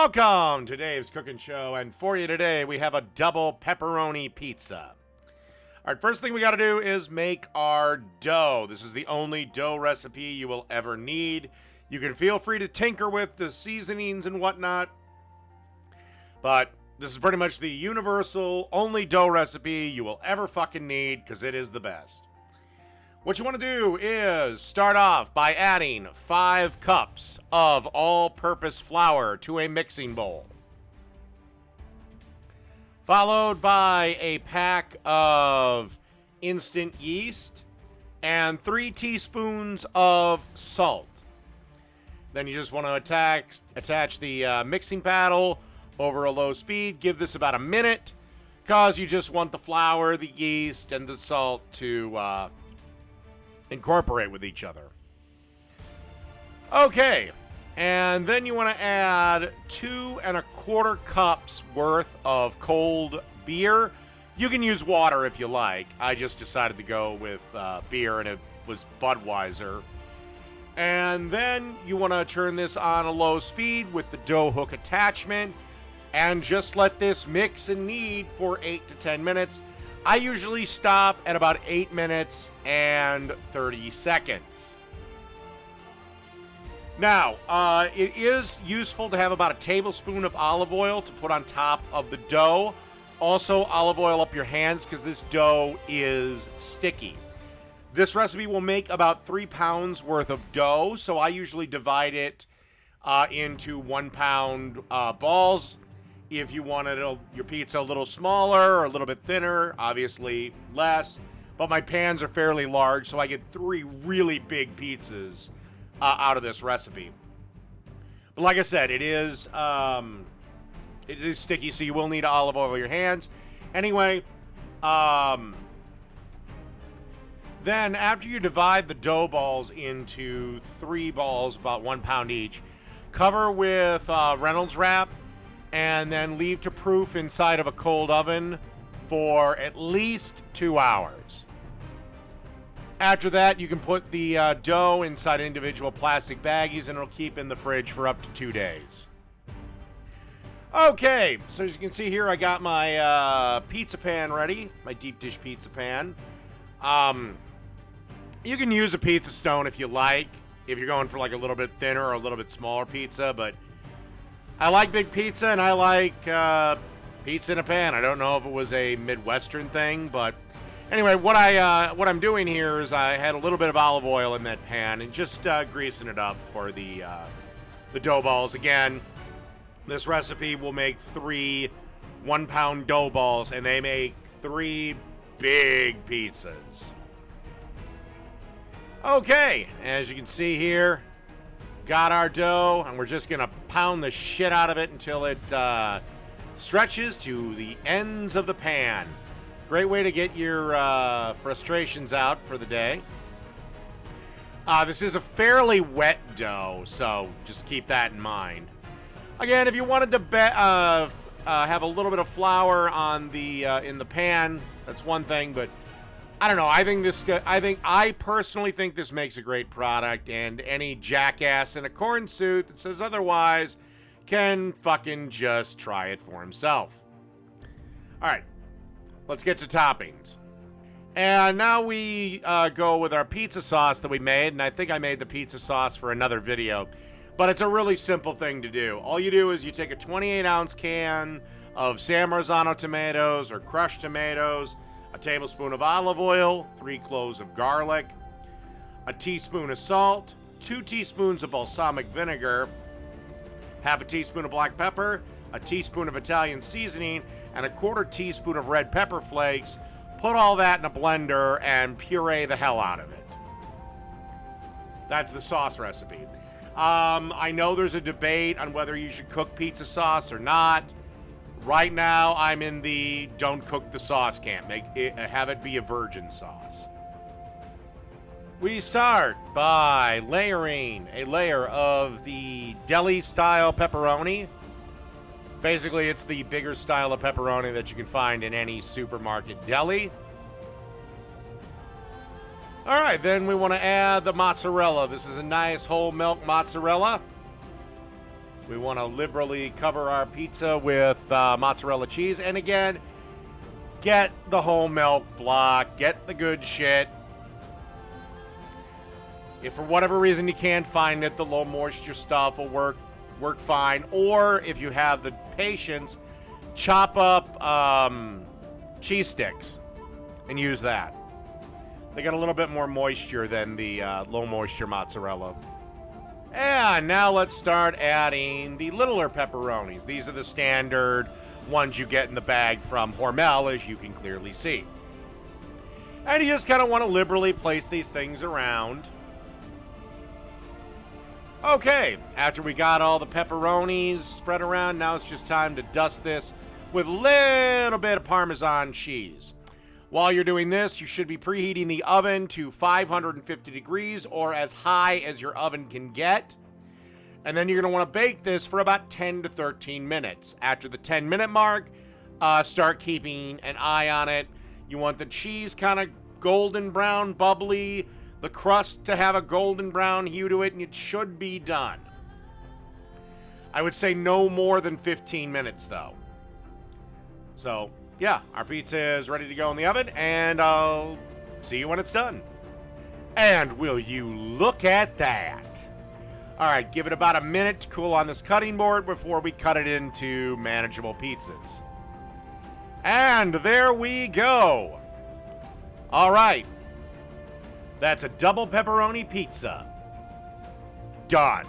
Welcome to Dave's Cooking Show, and for you today we have a double pepperoni pizza. Alright, first thing we gotta do is make our dough. This is the only dough recipe you will ever need. You can feel free to tinker with the seasonings and whatnot, but this is pretty much the universal only dough recipe you will ever fucking need, because it is the best. What you want to do is start off by adding 5 cups of all-purpose flour to a mixing bowl, followed by a pack of instant yeast and 3 teaspoons of salt. Then you just want to attach the mixing paddle over a low speed. Give this about a minute, because you just want the flour, the yeast, and the salt to incorporate with each other. Okay, and then you want to add 2 1/4 cups worth of cold beer. You can use water if you like. I just decided to go with beer, and it was Budweiser. And then you want to turn this on a low speed with the dough hook attachment, and just let this mix and knead for 8 to 10 minutes. I usually stop at about 8 minutes and 30 seconds. Now, it is useful to have about a tablespoon of olive oil to put on top of the dough. Also, olive oil up your hands, because this dough is sticky. This recipe will make about 3 pounds worth of dough, so I usually divide it into 1 pound balls. If you wanted your pizza a little smaller or a little bit thinner, obviously less. But my pans are fairly large, so I get 3 really big pizzas out of this recipe. But like I said, it is sticky, so you will need olive oil on your hands. Anyway, then after you divide the dough balls into 3 balls, about 1 pound each, cover with Reynolds wrap, and then leave to proof inside of a cold oven for at least 2 hours. After that, you can put the dough inside individual plastic baggies, and it'll keep in the fridge for up to 2 days. Okay, so as you can see here, I got my pizza pan ready, my deep dish pizza pan. You can use a pizza stone if you like, if you're going for like a little bit thinner or a little bit smaller pizza, but I like big pizza, and I like pizza in a pan. I don't know if it was a Midwestern thing, but anyway, what I'm doing here is I had a little bit of olive oil in that pan and just greasing it up for the dough balls. Again, this recipe will make 3 1-pound dough balls, and they make 3 big pizzas. Okay, as you can see here, got our dough, and we're just going to pound the shit out of it until it stretches to the ends of the pan. Great way to get your frustrations out for the day. This is a fairly wet dough, so just keep that in mind. Again, if you wanted to have a little bit of flour on the in the pan, that's one thing, but I don't know. I personally think this makes a great product, and any jackass in a corn suit that says otherwise can fucking just try it for himself. All right, let's get to toppings. And now we go with our pizza sauce that we made, and I think I made the pizza sauce for another video, but it's a really simple thing to do. All you do is you take a 28-ounce can of San Marzano tomatoes or crushed tomatoes, a tablespoon of olive oil, 3 cloves of garlic, a teaspoon of salt, 2 teaspoons of balsamic vinegar, half a teaspoon of black pepper, a teaspoon of Italian seasoning, and a 1/4 teaspoon of red pepper flakes. Put all that in a blender and puree the hell out of it. That's the sauce recipe. I know there's a debate on whether you should cook pizza sauce or not. Right now, I'm in the don't cook the sauce camp. Have it be a virgin sauce. We start by layering a layer of the deli-style pepperoni. Basically, it's the bigger style of pepperoni that you can find in any supermarket deli. All right, then we want to add the mozzarella. This is a nice whole milk mozzarella. We want to liberally cover our pizza with mozzarella cheese. And again, get the whole milk block. Get the good shit. If for whatever reason you can't find it, the low moisture stuff will work fine. Or if you have the patience, chop up cheese sticks and use that. They got a little bit more moisture than the low moisture mozzarella. And now let's start adding the littler pepperonis. These are the standard ones you get in the bag from Hormel, as you can clearly see. And you just kind of want to liberally place these things around. Okay, after we got all the pepperonis spread around, now it's just time to dust this with a little bit of Parmesan cheese. While you're doing this, you should be preheating the oven to 550 degrees or as high as your oven can get. And then you're going to want to bake this for about 10 to 13 minutes. After the 10-minute mark, start keeping an eye on it. You want the cheese kind of golden brown, bubbly, the crust to have a golden brown hue to it, and it should be done. I would say no more than 15 minutes, though. So, yeah, our pizza is ready to go in the oven, and I'll see you when it's done. And will you look at that? All right, give it about a minute to cool on this cutting board before we cut it into manageable pizzas. And there we go. All right. That's a double pepperoni pizza. Done.